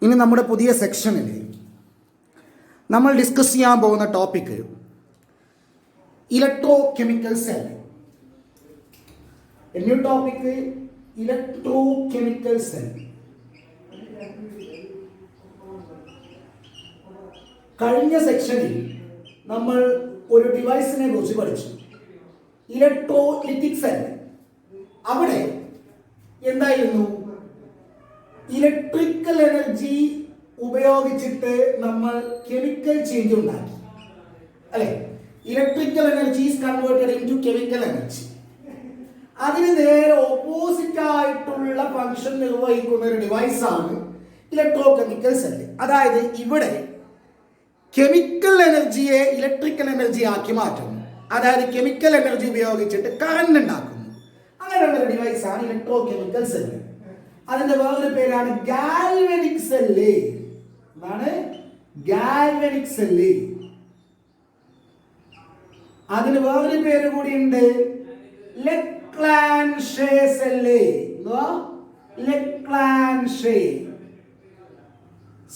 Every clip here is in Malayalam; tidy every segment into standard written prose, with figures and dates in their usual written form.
ഇനി നമ്മുടെ പുതിയ സെക്ഷനിൽ നമ്മൾ ഡിസ്കസ് ചെയ്യാൻ പോകുന്ന topic electro chemical cell. New topic electro chemical cell. കഴിഞ്ഞ സെക്ഷനിൽ നമ്മൾ ഒരു ഡിവൈസിനെ കുറിച്ച് പഠിച്ചു, ഇലക്ട്രോലിറ്റിക് സെൽ. അവിടെ എന്തായിരുന്നു? ഇലക്ട്രിക്കൽ എനർജി ഉപയോഗിച്ചിട്ട് നമ്മൾ കെമിക്കൽ ചേഞ്ച് ഉണ്ടാക്കി, അല്ലെ? Electrical energy is converted into chemical energy. അതിന് നേരെ ഓപ്പോസിറ്റ് ആയിട്ടുള്ള ഫംഗ്ഷൻ നിർവഹിക്കുന്ന ഒരു ഡിവൈസാണ് ഇലക്ട്രോ കെമിക്കൽ സെൽ. അതായത് ഇവിടെ കെമിക്കൽ എനർജിയെ ഇലക്ട്രിക്കൽ എനർജി ആക്കി മാറ്റുന്നു, അതായത് കെമിക്കൽ എനർജി ഉപയോഗിച്ചിട്ട് കറന്റ് ഉണ്ടാക്കുന്നു. അങ്ങനെയുള്ള ഒരു ഡിവൈസാണ് ഇലക്ട്രോ കെമിക്കൽ സെൽ. അതിന്റെ വേറൊരു പേരാണ് ഗാൽവനിക് സെല്ല്. എന്താണ്? Galvanic cell. അതിന് വേറൊരു പേര് കൂടി ഉണ്ട്, ലെക്ലാൻഷേ സെല്ല്. ലെക്ലാൻഷേ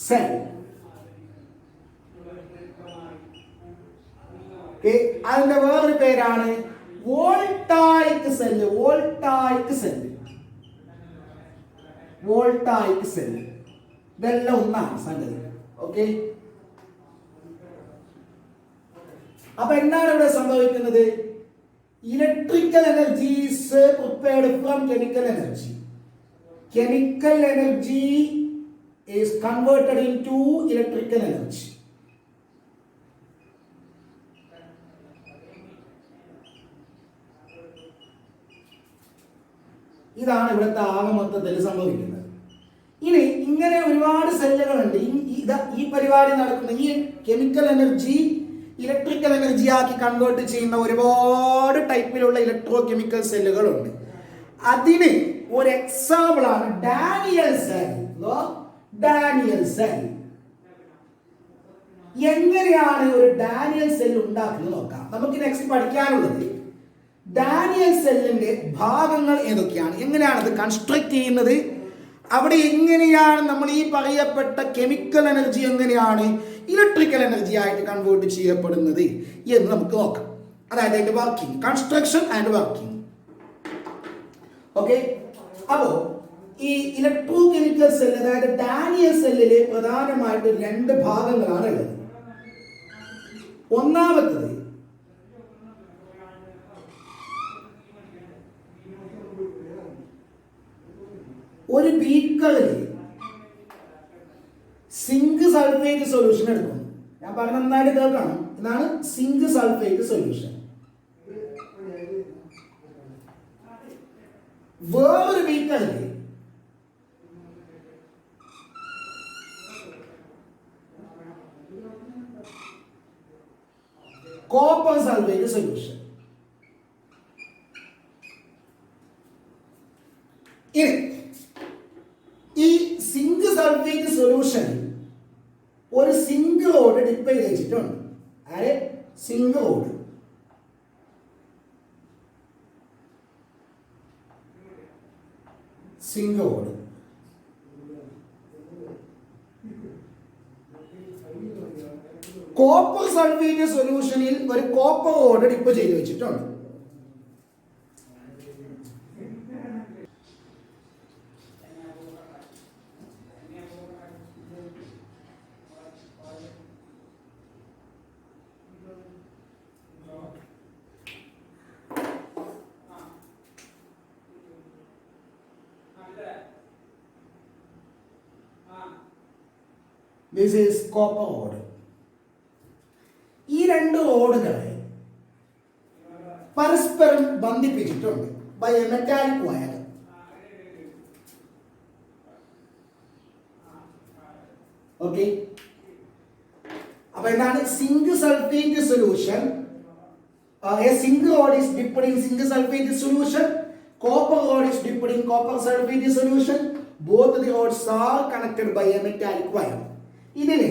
സെൽ. അതിന്റെ വേറൊരു പേരാണ് voltaic cell. Voltaic cell. Voltaic cell. ഇതെല്ലാം ഒന്നാണ് സംഗതി. ഓക്കെ, അപ്പൊ എന്താണ് ഇവിടെ സംഭവിക്കുന്നത്? Electrical energy is prepared from chemical energy. Chemical energy is converted into electrical energy. ഇതാണ് ഇവിടുത്തെ ആകെ മൊത്തത്തിൽ സംഭവിക്കുന്നത്. ഇനി ഇങ്ങനെ ഒരുപാട് സെല്ലുകളുണ്ട്. ഈ പരിപാടി നടക്കുന്ന ഈ കെമിക്കൽ എനർജി ഇലക്ട്രിക്കൽ എനർജി ആക്കി കൺവേർട്ട് ചെയ്യുന്ന ഒരുപാട് ടൈപ്പിലുള്ള ഇലക്ട്രോ കെമിക്കൽ സെല്ലുകളുണ്ട്. അതിന് ഒരു എക്സാമ്പിൾ ആണ് ഡാനിയൽ സെൽ. Daniel cell. എങ്ങനെയാണ് ഒരു ഡാനിയൽ സെൽ ഉണ്ടാക്കുന്നത് നോക്കാം. നമുക്ക് നെക്സ്റ്റ് പഠിക്കാനുള്ളത് ഡാനിയൽ സെല്ലിന്റെ ഭാഗങ്ങൾ ഏതൊക്കെയാണ്, എങ്ങനെയാണ് അത് കൺസ്ട്രക്ട് ചെയ്യുന്നത്, അവിടെ എങ്ങനെയാണ് നമ്മൾ ഈ പറയപ്പെട്ട കെമിക്കൽ എനർജി എങ്ങനെയാണ് ഇലക്ട്രിക്കൽ എനർജി ആയിട്ട് കൺവേർട്ട് ചെയ്യപ്പെടുന്നത് എന്ന് നമുക്ക് നോക്കാം. അതായത് അതിന്റെ working, construction and working. Okay, അപ്പോ ഈ ഇലക്ട്രോ കെമിക്കൽ സെൽ അതായത് ഡാനിയൽ സെല്ലിലെ പ്രധാനമായിട്ട് രണ്ട് ഭാഗങ്ങളാണ് ഉള്ളത്. ഒന്നാമത്തത് ഒരു ബീക്കറിൽ സിങ്ക് സൾഫേറ്റ് സൊല്യൂഷൻ എടുക്കുന്നു. ഞാൻ പറഞ്ഞ നന്നായിട്ട് കേൾക്കണം. ഇതാണ് സിങ്ക് സൾഫേറ്റ് സൊല്യൂഷൻ. വേറൊരു ബീക്കറിൽ കോപ്പർ സൾഫേറ്റ് സൊല്യൂഷൻ. ഇനി ഈ സിങ്ക് സൾഫേറ്റ് സൊല്യൂഷൻ ഒരു സിങ്ക് റോഡ് ഡിപ്പ് ചെയ്ത് വെച്ചിട്ടുണ്ട്. ആരെ? Zinc rod. Zinc rod. Copper sulphate സൊല്യൂഷനിൽ ഒരു കോപ്പർ റോഡ് ഡിപ്പ് ചെയ്ത് വെച്ചിട്ടുണ്ട്. This is copper rod. ഈ രണ്ട് റോഡുകളെ പരസ്പരം ബന്ധിപ്പിച്ചിട്ടുണ്ട് by a metallic wire. Okay, അപ്പൊ എന്താണ് zinc sulphate solution? A zinc rod is dipped in zinc sulfate solution. Copper rod is dipped in copper sulfate solution. Both the rods are connected by a metallic wire. ഇതിലെ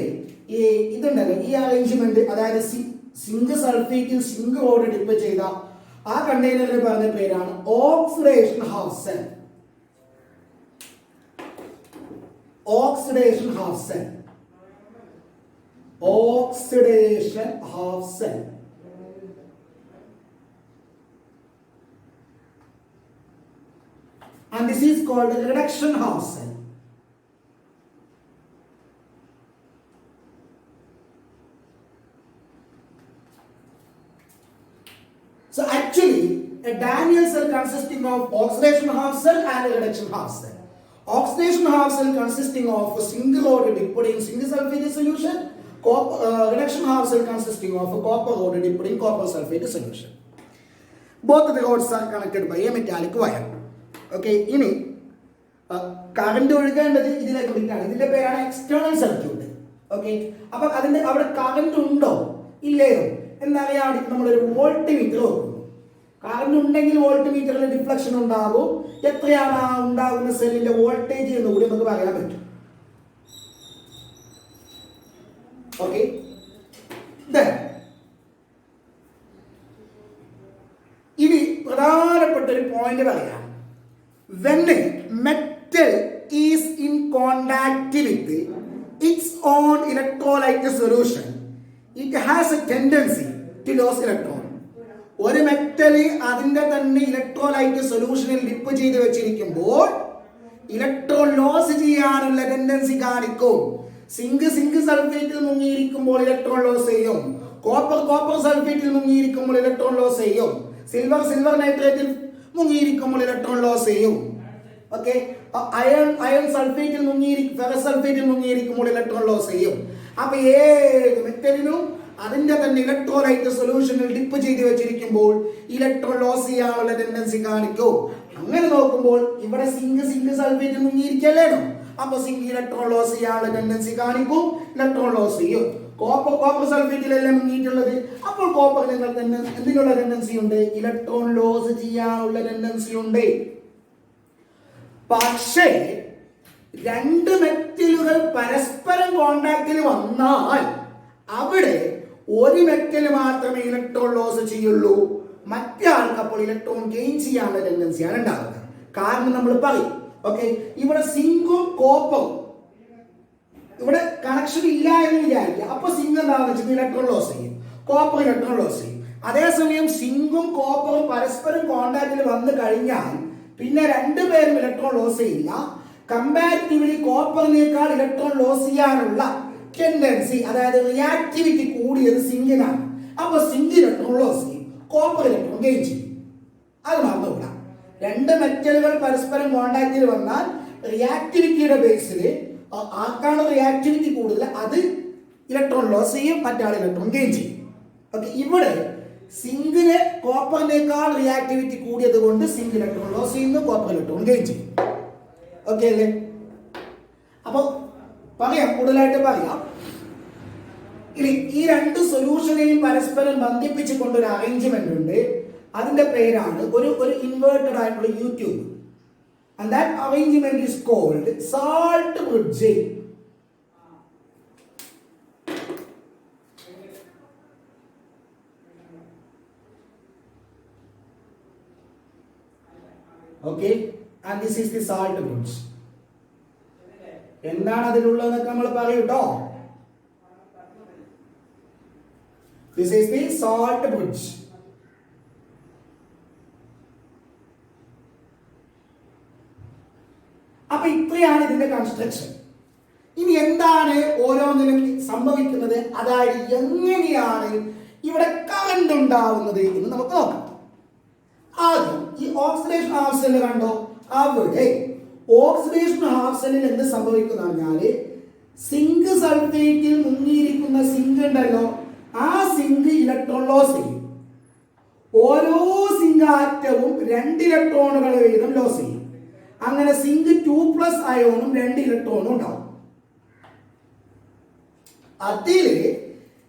ഇതുണ്ടല്ലോ ഈ അറേഞ്ച്മെന്റ്, അതായത് സിങ്ക് സൾഫേറ്റിൽ സിങ്ക് റോഡ് ഡിപ്പ് ചെയ്ത ആ കണ്ടെയ്നറിന് പറഞ്ഞ പേരാണ് oxidation half cell. oxidation half cell. Oxidation half cell. And this is called a reduction half cell. So actually, a Daniell cell consisting of oxidation half cell and a reduction half cell. Oxidation half cell consisting of a single order dipped in single sulfate solution. Reduction half cell consisting of a copper order dipped in copper sulfate solution. Both of the rods are connected by a metallic wire. Okay, ini current ഒഴുകേണ്ടത് ഇതിലേക്ക് വിട്ടാണ്. ഇതിന്റെ പേരാണ് എക്സ്റ്റേണൽ സർക്യൂട്ട്. ഓക്കെ, അപ്പൊ അതിന്റെ അവിടെ കറണ്ട് ഉണ്ടോ ഇല്ലയോ എന്നറിയാൻ വേണ്ടി നമ്മളൊരു വോൾട്ട് മീറ്റർ നോക്കുന്നു. കറണ്ട് ഉണ്ടെങ്കിൽ വോൾട്ട് മീറ്ററിൽ ഡിഫ്ലക്ഷൻ ഉണ്ടാകും. എത്രയാണ് ആ ഉണ്ടാകുന്ന സെല്ലിന്റെ വോൾട്ടേജ് എന്ന് കൂടി നമുക്ക് പറയാൻ പറ്റും. ഓക്കെ, ഇനി പ്രധാനപ്പെട്ട ഒരു പോയിന്റ് പറയാം. When metal is in contact with its own electrolyte solution, it has a tendency to lose electron. ഒരു മെറ്റല് അതിന്റെ തന്നെ ഇലക്ട്രോലൈറ്റ് സൊല്യൂഷനിൽ ഡിപ്പ് ചെയ്ത് വെച്ചിരിക്കുമ്പോൾ ഇലക്ട്രോൺ ലോസ് ചെയ്യാനുള്ള ടെൻഡൻസി കാണിക്കും. സിങ്ക് സൾഫേറ്റിൽ മുങ്ങിയിരിക്കുമ്പോൾ ഇലക്ട്രോൺ ലോസ് ചെയ്യും. കോപ്പർ സൾഫേറ്റിൽ മുങ്ങിയിരിക്കുമ്പോൾ ഇലക്ട്രോൺ ലോസ് ചെയ്യും. സിൽവർ നൈട്രേറ്റിൽ മുങ്ങിയിരിക്കുമ്പോൾ ഇലക്ട്രോൺ ലോസ് ചെയ്യും. ഓക്കെ, അയൺ സൾഫേറ്റിൽ ഫെറസ് സൾഫേറ്റിൽ മുങ്ങിയിരിക്കുമ്പോൾ ഇലക്ട്രോൺ ലോസ് ചെയ്യും. അപ്പൊ ഏത് മെറ്റലിനും അതിന്റെ തന്നെ ഇലക്ട്രോലൈറ്റ് സൊല്യൂഷനിൽ ഡിപ്പ് ചെയ്ത് വെച്ചിരിക്കുമ്പോൾ ഇലക്ട്രോൺ ലോസ് ചെയ്യാനുള്ള ടെൻഡൻസി കാണിക്കും. അങ്ങനെ നോക്കുമ്പോൾ ഇവിടെ സിങ്ക് സൾഫേറ്റിൽ മുങ്ങിയിരിക്കല്ലേനോ, അപ്പൊ സിങ്ക് ഇലക്ട്രോൺ ലോസ് ചെയ്യാനുള്ള ടെൻഡൻസി കാണിക്കും, ഇലക്ട്രോൺ ലോസ് ചെയ്യും. കോപ്പർ സൾഫേറ്റിലെല്ലാം മുങ്ങിയിട്ടുള്ളത്, അപ്പോൾ കോപ്പർ എന്തിനുള്ള ടെൻഡൻസി ഉണ്ട്? ഇലക്ട്രോൺ ലോസ് ചെയ്യാനുള്ള ടെൻഡൻസി ഉണ്ട്. പക്ഷേ രണ്ട് മെറ്റലുകൾ പരസ്പരം കോണ്ടാക്റ്റിൽ വന്നാൽ അവിടെ ഒരു മെറ്റൽ മാത്രമേ ഇലക്ട്രോൺ ലോസ് ചെയ്യുള്ളൂ, മറ്റേ ആൾക്ക് അപ്പോൾ ഇലക്ട്രോൺ ഗെയിൻ ചെയ്യാനുള്ള ടെൻഡൻസിയാണ് ഉണ്ടാകുന്നത്. കാരണം നമ്മൾ പറയും, ഓക്കെ, ഇവിടെ സിങ്കും കോപ്പറും ഇവിടെ കണക്ഷൻ ഇല്ല എന്ന് വിചാരിക്കുക. അപ്പൊ സിങ്ക് എന്താണെന്ന് വെച്ചാൽ ഇലക്ട്രോൺ ലോസ് ചെയ്യും, കോപ്പർ ഇലക്ട്രോൺ ലോസ് ചെയ്യും. അതേസമയം സിങ്കും കോപ്പറും പരസ്പരം കോണ്ടാക്റ്റിൽ വന്നു കഴിഞ്ഞാൽ പിന്നെ രണ്ടുപേരും ഇലക്ട്രോൺ ലോസ് ചെയ്യില്ല. കമ്പാരിറ്റീവ്ലി കോപ്പറിനേക്കാൾ ഇലക്ട്രോൺ ലോസ് ചെയ്യാനുള്ള ടെൻഡൻസി, അതായത് റിയാക്ടിവിറ്റി കൂടിയത് സിങ്കിനാണ്. അപ്പൊ സിങ്ക് ഇലക്ട്രോൺ ലോസ് ചെയ്യും, കോപ്പർ ഇലക്ട്രോൺ ഗെയിൻ ചെയ്യും. അത് മറന്നുകൂടാ. രണ്ട് മെറ്റലുകൾ പരസ്പരം കോണ്ടാക്റ്റിൽ വന്നാൽ റിയാക്ടിവിറ്റിയുടെ ബേസിൽ ആർക്കാണ് റിയാക്ടിവിറ്റി കൂടുതൽ അത് ഇലക്ട്രോൺ ലോസ് ചെയ്യും, മറ്റാൾ ഇലക്ട്രോൺ ഗെയിൻ ചെയ്യും. ഓക്കെ, ഇവിടെ സിങ്കിന് കോപ്പറിനേക്കാൾ റിയാക്ടിവിറ്റി കൂടിയത് കൊണ്ട് സിങ്ക് ഇലക്ട്രോൺ ലോസ് ചെയ്യുന്നു, കോപ്പർ ഇലക്ട്രോൺ ഗെയിൻ ചെയ്യും. ഓക്കെ അല്ലേ? അപ്പൊ പറയാം, കൂടുതലായിട്ട് പറയാം. ഇനി ഈ രണ്ട് സൊല്യൂഷനെയും പരസ്പരം ബന്ധിപ്പിച്ചുകൊണ്ടൊരു അറേഞ്ച്മെന്റ് ഉണ്ട്. അതിന്റെ പേരാണ് ഒരു ഇൻവേർട്ടഡ് ആയിട്ടുള്ള YouTube. And that arrangement is called salt bridging. Okay, and this is the salt bridge. എന്താണ് അതിലുള്ളതെന്നൊക്കെ നമ്മൾ പറയൂട്ടോ. This is the salt bridge. അപ്പൊ ഇത്രയാണ് ഇതിന്റെ കൺസ്ട്രക്ഷൻ. ഇനി എന്താണ് ഓരോന്നിനും സംഭവിക്കുന്നത്, അതായത് എങ്ങനെയാണ് ഇവിടെ കറന്റ് ഉണ്ടാവുന്നത് എന്ന് നമുക്ക് നോക്കാം. ആദ്യം ഈ ഓക്സിഡേഷൻ ഹാഫ് സെല്ല് കണ്ടോ, അവിടെ ഓക്സിഡേഷൻ ഹാഫ് സെല്ലിൽ എന്ത് സംഭവിക്കുന്ന പറഞ്ഞാല് സിങ്ക് സൾഫേറ്റിൽ മുങ്ങിയിരിക്കുന്ന സിങ്ക് ഉണ്ടല്ലോ, ആ സിങ്ക് ഇലക്ട്രോൺ ലോസ് ചെയ്യും. ഓരോ സിങ്ക് ആറ്റവും 2 ഇലക്ട്രോണുകൾ വീതം ലോസ് ചെയ്യും. അങ്ങനെ സിങ്ക് 2+ അയോണും 2 ഇലക്ട്രോണും ഉണ്ടാവും. അതില്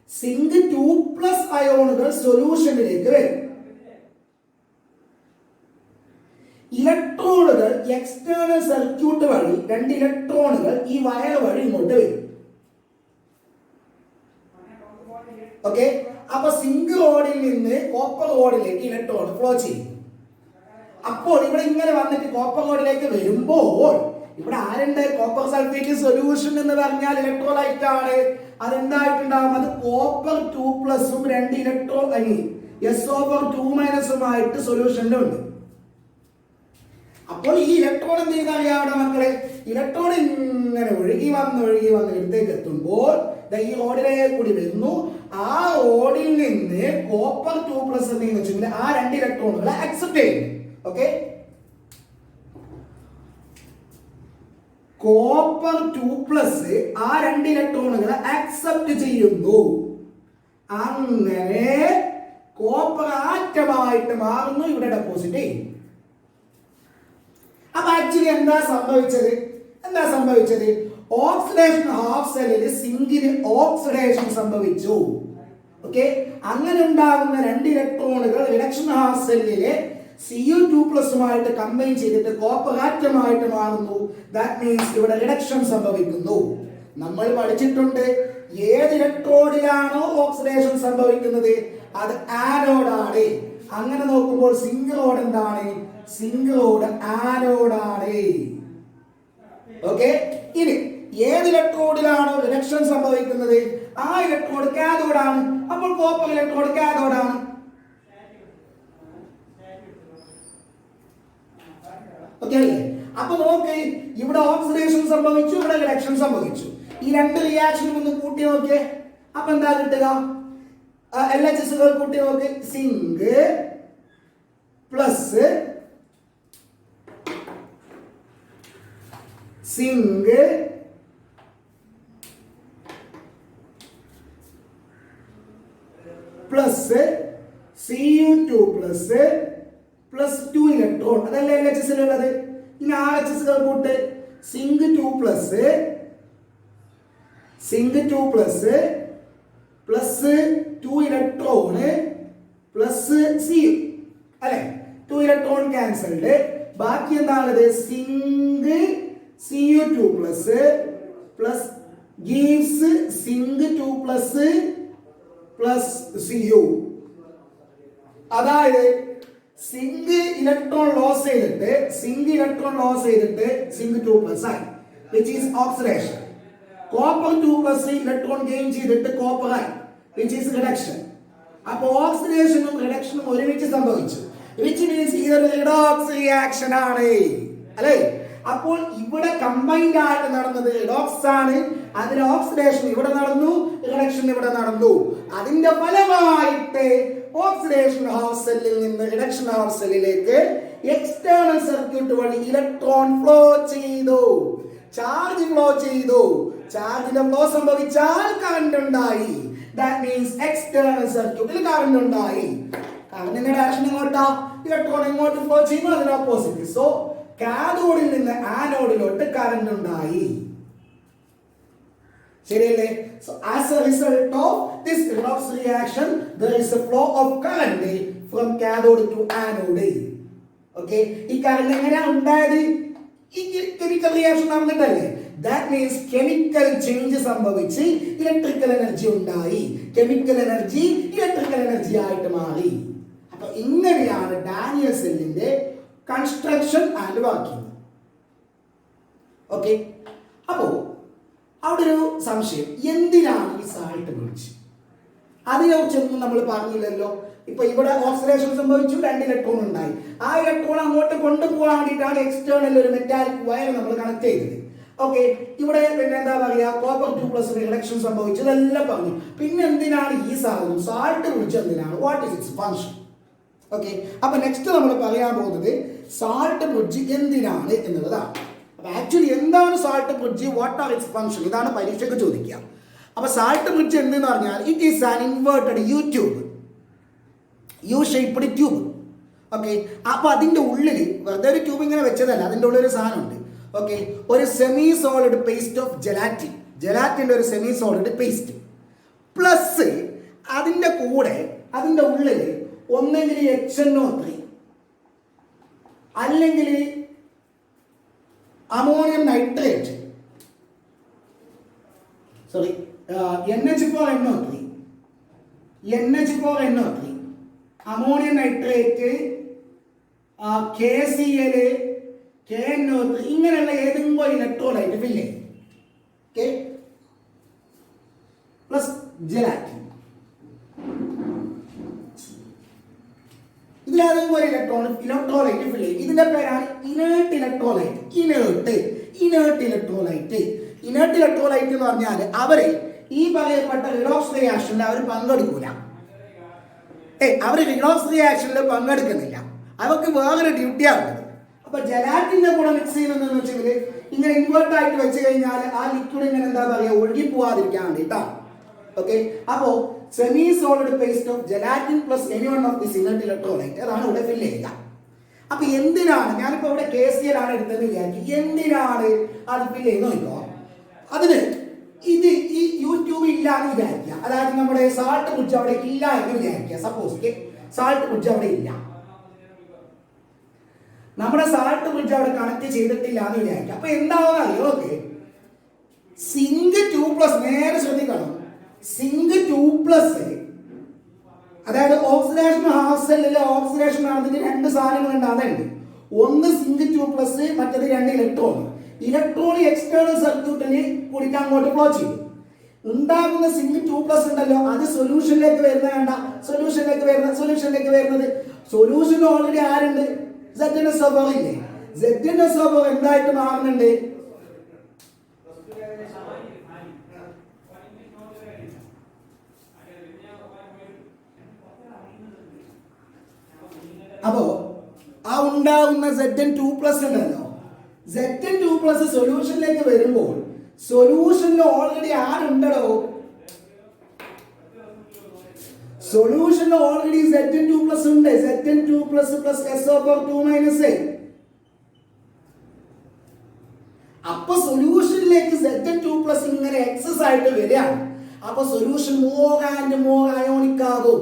സിങ്ക് 2+ അയോണുകൾ സൊല്യൂഷനിലേക്ക് വരും. ഇലക്ട്രോണുകൾ എക്സ്റ്റേണൽ സർക്യൂട്ട് വഴി 2 ഇലക്ട്രോണുകൾ ഈ വയർ വഴി ഇങ്ങോട്ട് വരും. ഓക്കെ, അപ്പൊ സിങ്ക് റോഡിൽ നിന്ന് കോപ്പർ റോഡിലേക്ക് ഇലക്ട്രോൺ ഫ്ലോ ചെയ്യും. അപ്പോൾ ഇവിടെ ഇങ്ങനെ വന്നിട്ട് കോപ്പർ റോഡിലേക്ക് വരുമ്പോൾ ഇവിടെ ആരുണ്ട്? കോപ്പർ സൾഫേറ്റ് സൊല്യൂഷൻ എന്ന് പറഞ്ഞാൽ ഇലക്ട്രോലൈറ്റ് ആണ്. അതെന്തായിട്ടുണ്ടാവും? അത് കോപ്പർ 2+ 2 ഇലക്ട്രോൺ SO2- സൊല്യൂഷനിലുണ്ട്. അപ്പോൾ ഈ ഇലക്ട്രോൺ എന്ത് ചെയ്താൽ അറിയാവിടെ മക്കളെ? ഇലക്ട്രോൺ ഇങ്ങനെ ഒഴുകി വന്ന് ഇടത്തേക്ക് എത്തുമ്പോൾ ഈ റോഡിലേക്ക് കൂടി വരുന്നു. ആ റോഡിൽ നിന്ന് കോപ്പർ 2+ എന്ന് വെച്ചെങ്കിൽ ആ 2 ഇലക്ട്രോണുകളെ അക്സെപ്റ്റ് ചെയ്യുന്നു. ഓക്കെ, കോപ്പർ 2+ ആ 2 ഇലക്ട്രോണുകളെ അക്സെപ്റ്റ് ചെയ്യുന്നു. അങ്ങനെ കോപ്പർ ആറ്റമായിട്ട് മാറുന്നു, ഇവിടെ ഡെപ്പോസിറ്റ് ചെയ്യും. അപ്പൊ ആക്ച്വലി എന്താ സംഭവിച്ചത്? ഓക്സിഡേഷൻ ഹാഫ് സെല്ലിൽ സിങ്കിന് ഓക്സിഡേഷൻ സംഭവിച്ചു. ഓക്കെ, അങ്ങനെ ഉണ്ടാകുന്ന 2 ഇലക്ട്രോണുകൾ റിഡക്ഷൻ ഹാഫ് സെല്ലിലെ Cu2+-മായിട്ട് കമ്പൈൻ ചെയ്തിട്ട് കോപ്പർ ആറ്റമായിട്ട് മാറുന്നു. ദാറ്റ് മീൻസ് ഇവിടെ റിഡക്ഷൻ സംഭവിക്കുന്നു. നമ്മൾ പഠിച്ചിട്ടുണ്ട് ഏത് ഇലക്ട്രോഡിലാണോ ഓക്സിഡേഷൻ സംഭവിക്കുന്നത് അത് ആനോഡാണ്. അങ്ങനെ നോക്കുമ്പോൾ സിങ്ക് റോഡ് എന്താണ്? സിങ്ക് റോഡ് ആനോഡാണ്. ഓക്കെ, ഇനി ഏത് ഇലക്ട്രോഡിലാണോ റിഡക്ഷൻ സംഭവിക്കുന്നത് ആ ഇലക്ട്രോഡ് കാഥോഡാണ്. അപ്പോൾ കോപ്പർ ഇലക്ട്രോഡ് കാഥോഡാണ്. ഓക്കെ അല്ലേ? അപ്പൊ നോക്ക്, ഇവിടെ ഓക്സിഡേഷൻ സംഭവിച്ചു, ഇവിടെ റിഡക്ഷൻ സംഭവിച്ചു. ഈ 2 റിയാക്ഷനും ഒന്ന് കൂട്ടി നോക്കിയേ. അപ്പൊ എന്താ കിട്ടുക? LHSകൾ കൂട്ടി നോക്ക്. Zinc plus zinc plus Cu2+ plus 2 electron. അതല്ല LHSലുള്ളത്. ഇനി RHSകൾ കൂട്ട്. Zinc 2+ plus 2 electron plus Cu അല്ലെ? 2 ഇലക്ട്രോൺ ക്യാൻസൽഡ്. ബാക്കി എന്താണത്? Zinc Cu2+ plus gives zinc 2+ plus Cu. അതായത് സിങ്ക് ഇലക്ട്രോൺ ലോസ് ചെയ്തിട്ട് സിങ്ക് 2+ ആയി, which is oxidation. Copper 2+ electron gain ചെയ്തിട്ട് കോപ്പർ ആയി, which is reduction. അപ്പോൾ ഓക്സിഡേഷനും റിഡക്ഷനും ഒരുമിച്ച് സംഭവിച്ചു, which means ഇതൊരു റിഡോക്സ് റിയാക്ഷൻ ആണ് അല്ലേ? അപ്പോൾ ഇവിടെ കമ്പൈൻഡ് ആയിട്ട് നടന്നത് റിഡോക്സ് ആണ്. അതിന് ഓക്സിഡേഷൻ ഇവിടെ നടന്നു, റിഡക്ഷൻ ഇവിടെ നടന്നു. അതിന്റെ ഫലമായിട്ട് ഓക്സിഡേഷൻ ഹാഫ് സെല്ലിൽ നിന്ന് റിഡക്ഷൻ ഹാഫ് സെല്ലിലേക്ക് എക്സ്റ്റേണൽ സർക്യൂട്ട് വഴി ഇലക്ട്രോൺ ഫ്ലോ ചെയ്തു, ചാർജ് ഫ്ലോ ചെയ്തു. ചാർജിന്റെ ഫ്ലോ സംഭവിച്ചാൽ കറന്റ് ഉണ്ടായി. ദാറ്റ് മീൻസ് എക്സ്റ്റേണൽ സർക്യൂട്ടിൽ കറന്റ് ഉണ്ടായി. കറന്റിന്റെ ഡയറക്ഷൻ എങ്ങോട്ടാ? ഇലക്ട്രോൺ എങ്ങോട്ട് ഫ്ലോ ചെയ്യുന്നു? അതിന് ഓപ്പോസിറ്റ്. സോ കാഥോഡിൽ നിന്ന് ആനോഡിലോട്ട് കറന്റ് ഉണ്ടായി. ശരിയല്ലേ? So as a result of this redox reaction, there is a flow of current from cathode to anode. Okay, ഈ കറന്റ് എങ്ങനെയാ ഉണ്ടായത്? ഈ കെമിക്കൽ റിയാക്ഷൻ നടന്നിട്ടല്ലേ? That means chemical change സംഭവിച്ച് ഇലക്ട്രിക്കൽ എനർജി ഉണ്ടായി. കെമിക്കൽ എനർജി ഇലക്ട്രിക്കൽ എനർജി ആയിട്ട് മാറി. അപ്പൊ ഇങ്ങനെയാണ് ഡാനിയൽ സെല്ലിന്റെ കൺസ്ട്രക്ഷൻ ആൻഡ് വർക്കിംഗ്. ഓക്കെ, അപ്പോ അവിടെ ഒരു സംശയം, എന്തിനാണ് ഈ സാൾട്ട് ബ്രിഡ്ജ്? അതിനെക്കുറിച്ചൊന്നും നമ്മൾ പറഞ്ഞില്ലല്ലോ. ഇപ്പൊ ഇവിടെ ഓക്സിഡേഷൻ സംഭവിച്ചു, 2 ഇലക്ട്രോൺ ഉണ്ടായി. ആ ഇലക്ട്രോൺ അങ്ങോട്ട് കൊണ്ടുപോകാൻ വേണ്ടിയിട്ടാണ് എക്സ്റ്റേണൽ ഒരു മെറ്റാലിക് വയർ നമ്മൾ കണക്ട് ചെയ്തത്. ഓക്കെ, ഇവിടെ പിന്നെ എന്താ പറയാ, കോപ്പർ 2+ റിഡക്ഷൻ സംഭവിച്ചു, ഇതെല്ലാം പറഞ്ഞു. പിന്നെ എന്തിനാണ് ഈ സാധനം സാൾട്ട് ബ്രിഡ്ജ്? എന്തിനാണ്? What is it's function? Okay, അപ്പൊ നെക്സ്റ്റ് നമ്മൾ പറയാൻ പോകുന്നത് സാൾട്ട് ബ്രിഡ്ജ് എന്തിനാണ് എന്നുള്ളതാണ്. അപ്പൊ ആക്ച്വലി എന്താണ് salt bridge? What are its function? ഇതാണ് പരീക്ഷയ്ക്ക് ചോദിക്കുക. അപ്പൊ സാൾട്ട് ബ്രിഡ്ജ് എന്തെന്ന് പറഞ്ഞാൽ it is an inverted U shaped tube. Okay, അപ്പൊ അതിന്റെ ഉള്ളിൽ വെറുതെ ഒരു ട്യൂബ് ഇങ്ങനെ വെച്ചതല്ല, അതിന്റെ ഉള്ളിൽ ഒരു സാധനമുണ്ട്. ഓക്കെ, ഒരു സെമി സോളിഡ് പേസ്റ്റ് ഓഫ് ജെലാറ്റിന്റെ ഒരു സെമി സോളിഡ് പേസ്റ്റ് പ്ലസ് അതിന്റെ കൂടെ അതിന്റെ ഉള്ളിൽ ഒന്നെങ്കിൽ HNO3 അല്ലെങ്കിൽ ammonium nitrate, sorry NH4NO3, ammonium nitrate, KCl, KNO3 ഇങ്ങനെയുള്ള ഏതെങ്കിലും ഒരു ഇലക്ട്രോലൈറ്റ് ഫില്ല് ചെയ്യും. Okay, plus gelatin. ഇതിലേതെങ്കിലും ഒരു ഇലക്ട്രോലൈറ്റ് ഫില്ല് ചെയ്യും. ഇതിന്റെ പേരാണ് ഇനേർട്ട് ഇലക്ട്രോലൈറ്റ്. ഇനേർട്ട് ഇലക്ട്രോലൈറ്റ് എന്ന് പറഞ്ഞാൽ അവര് ഈ പറയപ്പെട്ട റിഡോക്സ് റിയാക്ഷനിൽ അവർ പങ്കെടുക്കൂല. അവർ റിഡോക്സ് റിയാക്ഷനിൽ പങ്കെടുക്കുന്നില്ല. അവർക്ക് വേറൊരു ഡ്യൂട്ടിയാണുള്ളത്. അപ്പൊ ജലാറ്റിന്റെ കൂടെ മിക്സ് ചെയ്യുന്നതെന്ന് വെച്ചെങ്കിൽ ഇങ്ങനെ ഇൻവേർട്ട് ആയിട്ട് വെച്ച് കഴിഞ്ഞാൽ ആ ലിക്വിഡ് ഇങ്ങനെ എന്താ പറയുക ഒഴുകി പോവാതിരിക്കാൻ വേണ്ടിയിട്ടാണ്. ഓക്കെ, അപ്പോ semi solid paste of gelatin plus any one of this inert electrolyte അതാണ് ഇവിടെ ഫില്ല് ചെയ്യുക. അപ്പൊ എന്തിനാണ് ഞാനിപ്പോ ഇവിടെ KCl ആണ് എടുത്തത് വിചാരിക്കും. എന്തിനാണ് അത് ഫില്ല് ചെയ്യുന്നത് നോക്കോ. അതിന് ഇത് ഈ യൂട്യൂബ് ഇല്ല എന്ന് വിചാരിക്കുക. അതായത് നമ്മുടെ സാൾട്ട് ബ്രിഡ്ജ് അവിടെ ഇല്ല എന്ന് വിചാരിക്കുക. സപ്പോസ് സാൾട്ട് ബ്രിഡ്ജ് അവിടെ ഇല്ല, നമ്മുടെ സാൾട്ട് ബ്രിഡ്ജ് അവിടെ കണക്ട് ചെയ്തിട്ടില്ല എന്ന് വിചാരിക്കുക. അപ്പൊ എന്താവുക അറിയോ? ഓക്കെ, സിങ്ക് 2+ നേരെ ശ്രദ്ധിക്കണം. സിങ്ക് 2+, അതായത് ഓക്സിഡേഷൻ ഹാഫ് സെല്ലിലെ ഓക്സിഡേഷൻ നടന്നിട്ട് രണ്ട് സാധനങ്ങളുണ്ട്. അതുണ്ട്, ഒന്ന് സിങ്ക് 2+, മറ്റത് 2 ഇലക്ട്രോൺ. ഇലക്ട്രോൺ എക്സ്റ്റേണൽ സർക്യൂട്ടിന് കൂടിയിട്ട് അങ്ങോട്ട് ഫ്ലോ ചെയ്യും. ഉണ്ടാകുന്ന സിങ്ക് 2+ ഉണ്ടല്ലോ, അത് സൊല്യൂഷനിലേക്ക് വരുന്നത് സൊല്യൂഷൻ ഓൾറെഡി ആരുണ്ട്? ZnSO4 ഇല്ലേ? ZnSO4 എന്തായിട്ട് മാറുന്നുണ്ട്? അപ്പോ ആ ഉണ്ടാകുന്ന Zn2+ ഉണ്ടല്ലോ, Zn2+ സൊല്യൂഷനിലേക്ക് വരുമ്പോൾ സൊല്യൂഷനിൽ ഓൾറെഡി ആരുണ്ടോ? സൊല്യൂഷനിൽ ഓൾറെഡി Zn2+ ഉണ്ട്. Zn2+ plus SO4 2-. അപ്പൊ സൊല്യൂഷനിലേക്ക് Zn2+ ഇങ്ങനെ എക്സസ് ആയിട്ട് വരികയാണ്. അപ്പൊ സൊല്യൂഷൻ മോർ അയോണിക് ആകും.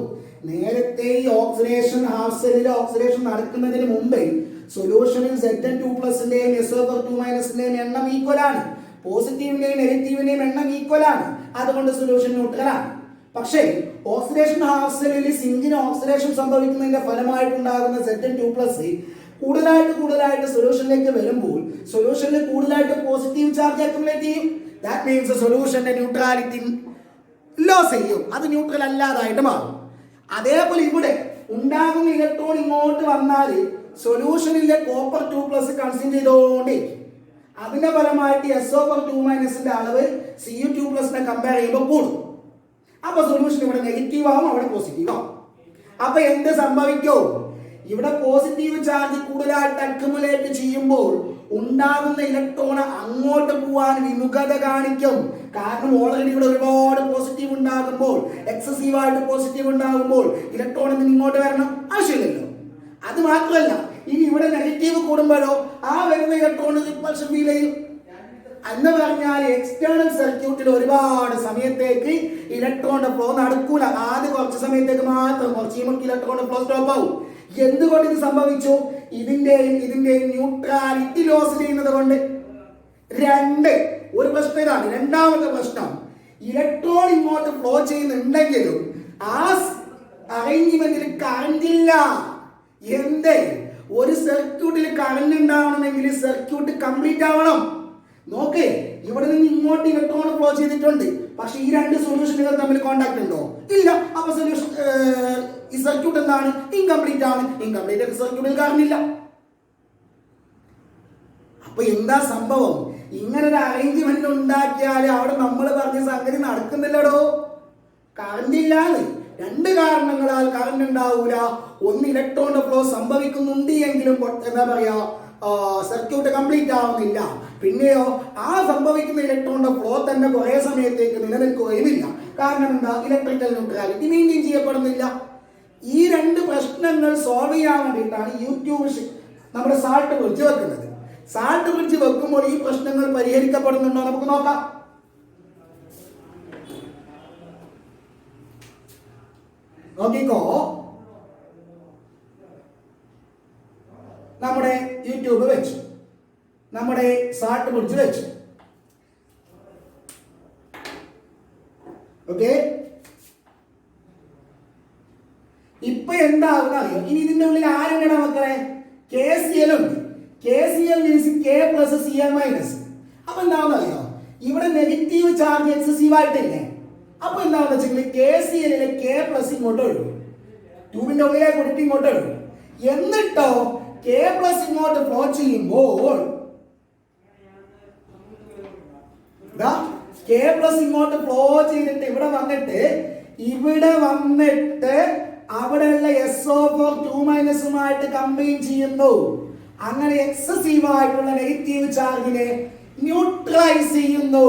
നേരത്തെ ഈ ഓക്സിഡേഷൻ ഹാഫ് സെല്ലിലെ ഓക്സിഡേഷൻ നടക്കുന്നതിന് മുമ്പേ സൊല്യൂഷനിൽ Zn2+ന്റെയും SO4 2-ന്റെയും എണ്ണം ഈക്വൽ ആണ്. പോസിറ്റീവിന്റെയും നെഗറ്റീവിന്റെയും എണ്ണം ഈക്വൽ ആണ്. അതുകൊണ്ട് സൊല്യൂഷൻ ന്യൂട്രൽ ആണ്. പക്ഷേ ഓക്സിഡേഷൻ ഹാഫ് സെല്ലിൽ സിങ്കിന് ഓക്സിഡേഷൻ സംഭവിക്കുന്നതിന്റെ ഫലമായിട്ടുണ്ടാകുന്ന Zn2+ കൂടുതലായിട്ട് സൊല്യൂഷനിലേക്ക് വരുമ്പോൾ സൊല്യൂഷനിൽ കൂടുതലായിട്ട് പോസിറ്റീവ് ചാർജ് അക്യുമുലേറ്റ് ചെയ്യും. ദാറ്റ് മീൻസ് സൊല്യൂഷന്റെ ന്യൂട്രാലിറ്റി ലോസ് ചെയ്യും. അത് ന്യൂട്രൽ അല്ലാതായിട്ട് മാറും. അതേപോലെ ഇവിടെ ഉണ്ടാകുന്ന ഇലക്ട്രോൺ ഇങ്ങോട്ട് വന്നാൽ സൊല്യൂഷനിലെ കോപ്പർ 2+ കൺസ്യൂം ചെയ്തുകൊണ്ടിരിക്കും. അതിന്റെ ഫലമായിട്ട് SO4 2-ന്റെ അളവ് Cu2+നെ കമ്പയർ ചെയ്യുമ്പോൾ കൂടും. അപ്പൊ സൊല്യൂഷൻ ഇവിടെ നെഗറ്റീവ് ആവും, അവിടെ പോസിറ്റീവ് ആവും. അപ്പൊ എന്ത് സംഭവിക്കും? ഇവിടെ പോസിറ്റീവ് ചാർജ് കൂടുതലായിട്ട് അക്യുമുലേറ്റ് ചെയ്യുമ്പോൾ ഉണ്ടാകുന്ന ഇലക്ട്രോൺ അങ്ങോട്ട് പോവാൻ വിമുഖത കാണിക്കും. കാരണം ഓൾറെഡി ഇവിടെ ഒരുപാട് പോസിറ്റീവ് ഉണ്ടാകുമ്പോൾ, എക്സസീവായിട്ട് പോസിറ്റീവ് ഉണ്ടാകുമ്പോൾ ഇലക്ട്രോൺ ഇങ്ങോട്ട് വരണം ആവശ്യമില്ലല്ലോ. അത് മാത്രമല്ല, ഇനി ഇവിടെ നെഗറ്റീവ് കൂടുമ്പോഴോ ആ വരുന്ന ഇലക്ട്രോൺ റിപ്പൾഷൻ ഫീൽ ചെയ്യും. എന്ന് പറഞ്ഞാൽ എക്സ്റ്റേണൽ സർക്യൂട്ടിൽ ഒരുപാട് സമയത്തേക്ക് ഇലക്ട്രോണിന്റെ ഫ്ലോ നടക്കൂല. ആദ്യം കുറച്ച് സമയത്തേക്ക് മാത്രം, കുറച്ച് കഴിയുമ്പോൾ ഇലക്ട്രോണിന്റെ ഫ്ലോ സ്റ്റോപ്പ് ആവും. എന്തുകൊണ്ട് ഇത് സംഭവിച്ചു? ഇതിന്റെ ന്യൂട്രാലിറ്റി ലോസ് ചെയ്യുന്നത് കൊണ്ട്. ഒരു പ്രശ്നം ഇതാണ്. രണ്ടാമത്തെ പ്രശ്നം, ഇലക്ട്രോൺ ഇങ്ങോട്ട് ഫ്ലോ ചെയ്യുന്നുണ്ടെങ്കിലും ആ അറേഞ്ച്മെന്റിൽ കറണ്ട് ഇല്ല. എന്തേ? ഒരു സർക്യൂട്ടിൽ കറണ്ട് ഉണ്ടാവണമെങ്കിൽ സർക്യൂട്ട് കംപ്ലീറ്റ് ആവണം. നോക്കേ, ഇവിടെ നിന്ന് ഇങ്ങോട്ട് ഇലക്ട്രോൺ ഫ്ലോ ചെയ്തിട്ടുണ്ട്, പക്ഷെ ഈ രണ്ട് സൊല്യൂഷനുകൾ തമ്മിൽ കോണ്ടാക്ട് ഉണ്ടോ? ഇല്ല. അപ്പൊ സൊല്യൂഷൻ ഈ സർക്യൂട്ട് എന്താണ്? ഇൻകംപ്ലീറ്റ് ആണ്. ഇൻകംപ്ലീറ്റ് സർക്യൂട്ടിൽ കറണ്ട് ഇല്ല. അപ്പൊ എന്താ സംഭവം? ഇങ്ങനെ ഒരു അറേഞ്ച്മെന്റ് ഉണ്ടാക്കിയാൽ അവിടെ നമ്മൾ പറഞ്ഞ സംഗതി നടക്കുന്നില്ലടോ. കറണ്ട് ഇല്ലാന്ന് രണ്ട് കാരണങ്ങളാൽ കറണ്ട് ഉണ്ടാവൂല. ഒന്ന്, ഇലക്ട്രോണിന്റെ ഫ്ലോ സംഭവിക്കുന്നുണ്ട് എങ്കിലും എന്താ പറയാ സർക്യൂട്ട് കംപ്ലീറ്റ് ആവുന്നില്ല. പിന്നെയോ ആ സംഭവിക്കുന്ന ഇലക്ട്രോണിന്റെ ഫ്ലോ തന്നെ കുറെ സമയത്തേക്ക് നിലനിൽക്കുകയുമില്ല. കാരണം എന്താ? ഇലക്ട്രിക്കൽ ന്യൂട്രാലിറ്റി മെയിൻറ്റെയിൻ ചെയ്യപ്പെടുന്നില്ല. ഈ രണ്ട് പ്രശ്നങ്ങൾ സോൾവ് ചെയ്യാൻ വേണ്ടിയിട്ടാണ് യൂട്യൂബ് നമ്മുടെ സാൾട്ട് ബ്രിഡ്ജ് വെക്കുന്നത്. സാൾട്ട് ബ്രിഡ്ജ് വെക്കുമ്പോൾ ഈ പ്രശ്നങ്ങൾ പരിഹരിക്കപ്പെടുന്നുണ്ടോ നമുക്ക് നോക്കാം. നോക്കിക്കോ, നമ്മുടെ യൂട്യൂബ് വെച്ചു, നമ്മുടെ സാൾട്ട് ബ്രിഡ്ജ് വെച്ചു. ഓക്കെ, ഇപ്പൊ എന്താകുന്ന അറിയോ? ഇനി ഇതിന്റെ ഉള്ളിൽ ആരുണ്ട് മക്കളെ? KCl ഉണ്ട്. KCl means K plus Cl minus. അപ്പൊ എന്താണെന്ന് അറിയോ, ഇവിടെ നെഗറ്റീവ് ചാർജ് എക്സസീവ് ആയിട്ടില്ലേ, അപ്പൊ എന്താണെന്ന് വെച്ചാൽ KCl K പ്ലസ് ഇങ്ങോട്ട് ഒഴുകും, ട്യൂബിന്റെ ഉള്ളിലേക്ക് കൊടുത്ത് ഇങ്ങോട്ട് ഒഴുകും. എന്നിട്ടോ K പ്ലസ് ഇങ്ങോട്ട് ഫ്ലോ ചെയ്യുമ്പോൾ K പ്ലസ് ഇങ്ങോട്ട് ഫ്ലോ ചെയ്തിട്ട് ഇവിടെ വന്നിട്ട് അവിടെയുള്ള SO4 2- കമ്പൈൻ ചെയ്യുന്നു. അങ്ങനെ എക്സസീവ് ആയിട്ടുള്ള നെഗറ്റീവ് ചാർജിനെ ന്യൂട്രലൈസ് ചെയ്യുന്നു.